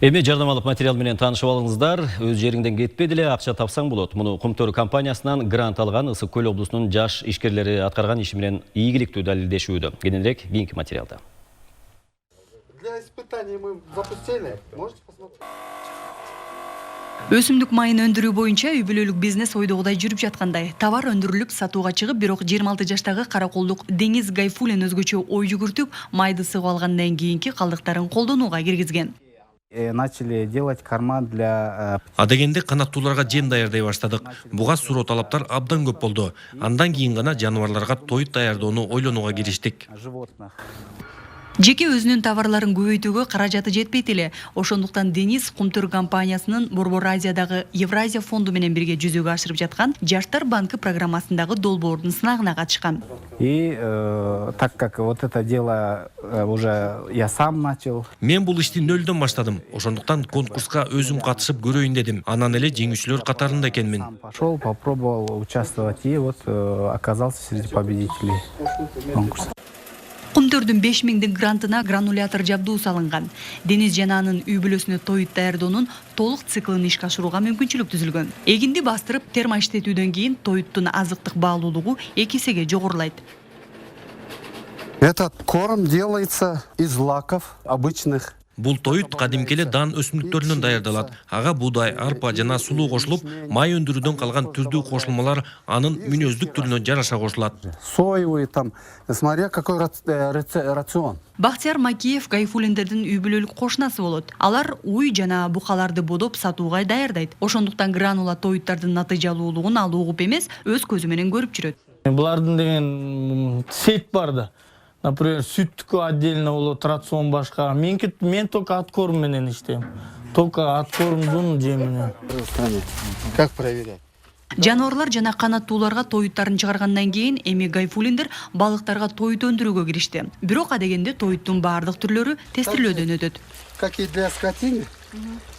Эми жардамалык материал менен таанышып алыңыздар. Өз жериңден кетпей деле акча тапсаң болот. Муну Кумтөр компаниясынан грант алган Ысык Көл облусунун жаш ишкерлери аткарган иши менен ийгиликтүү далилдешүүдө. Кененирээк кийинки материалда. Для испытаний мы запустили. Можете посмотреть. Өсүмдүк майын өндүрүү боюнча үй бүлөлүк бизнес ойдогудай жүрүп жаткандай. Товар өндүрүлүп сатууга чыгып, бирок 26 жаштагы караколдук Деңиз Гайфулин өзгөчө ой жүгүртүп, майды сыгып алгандан кийинки калдыктарын колдонууга киргизген. Начали делать корма для... Адегенде канаттууларга жем даярдай баштадык. Буга суроо талаптар абдан көп болду. Андан кийин гана жаныбарларга тоют даярдоону ойлонууга кириштик. Животных. Жеке өзүнүн товарларын көбөйтүүгө каражаты жетпейт эле. Ошондуктан Дениз Кумтөр компаниясынын Борбор Азиядагы Евразия фонду менен бирге жүзөгө ашырып жаткан Жаштар банкы программасындагы долбоордун сынагына катышкан. И так как вот это дело уже я сам начал. Мен бул ишти нөлдөн баштадым. Ошондуктан конкурска өзүм катышып көрөйүн дедим. Анан эле жеңүүчүлөр катарында экенмин. Пошел, попробовал участвовать и вот оказался среди победителей конкурса. Кумтөрдүн 5000 грантына гранулятор жабдуу салынган. Дениз жана анын үй бүлөсүнө тоют даярдоонун толук циклын ишке ашырууга мүмкүнчүлүк түзүлгөн. Эгинди бастырып, термо иштетүүдөн кийин тоюттун азыктык баалуулугу 2 эсеге жогорулайт. Этот корм делается из злаков обычных. Бул тоют кадимки эле даан өсүмдүктөрүнөн даярдалат. Ага буудай, арпа жана сулуу кошулуп, май өндүрүүдөн калган түрдүү кошулмалар анын мүнөздүк түрүнө жараша кошулат. Соевый там, смотря какой рацион. Бахтияр Макеев Гайфулиндердин үй бүлөлүк кошунасы болот. Алар уй жана букаларды бодоп сатууга даярдайт. Ошондуктан гранула тоюттардын натыйжалуулугун алуу угуп эмес, өз көзү менен көрүп жүрөт. Булардын деген сет бар да. Например, сүттүккө отдельно болот, рацион башка. Мен только откорм менен иштейм. Только откормдун жеминен. Как проверять? Жануарлар жана канаттууларга тоюттарын чыгаргандан кийин эми Гайфулиндер балыктарга тоют өндүрүүгө киришти. Бирок адегенде тоюттун баардык түрлөрү тестирлөөдөн өтөт. Как и для скотины,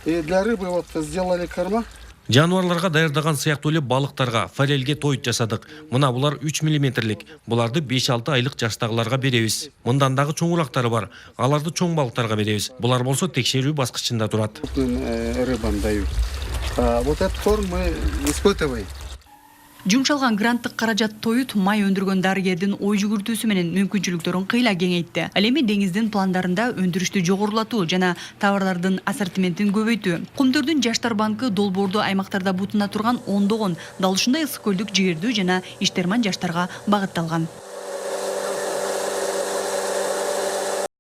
и для рыбы вот сделали корма. Жануарларга даярдаган сыяктуу эле балыктарга, форельге тоют жасадык. Мына булар 3 мм. Буларды 5-6 айлык жаштагыларга беребиз. Мындан дагы чоңурактары бар. Аларды чоң балыктарга беребиз. Булар болсо текшерүү баскычында турат. Рыбам дают. Вот этот корм мы испытываем. Жумшалган гранттык каражат тоют май өндүргөн дарыгердин ой жүгүртүүсү менен мүмкүнчүлүктөрүн кыйла кеңейтти. Ал эми деңиздин пландарында өндүрүштү жогорулатуу жана товарлардын ассортиментин көбөйтүү. Кумтөрдүн Жаштар банкы долбоорду аймактарда бутуна турган ондогон дал ушундай ысык көлдүк жигердүү жана иштерман жаштарга багытталган.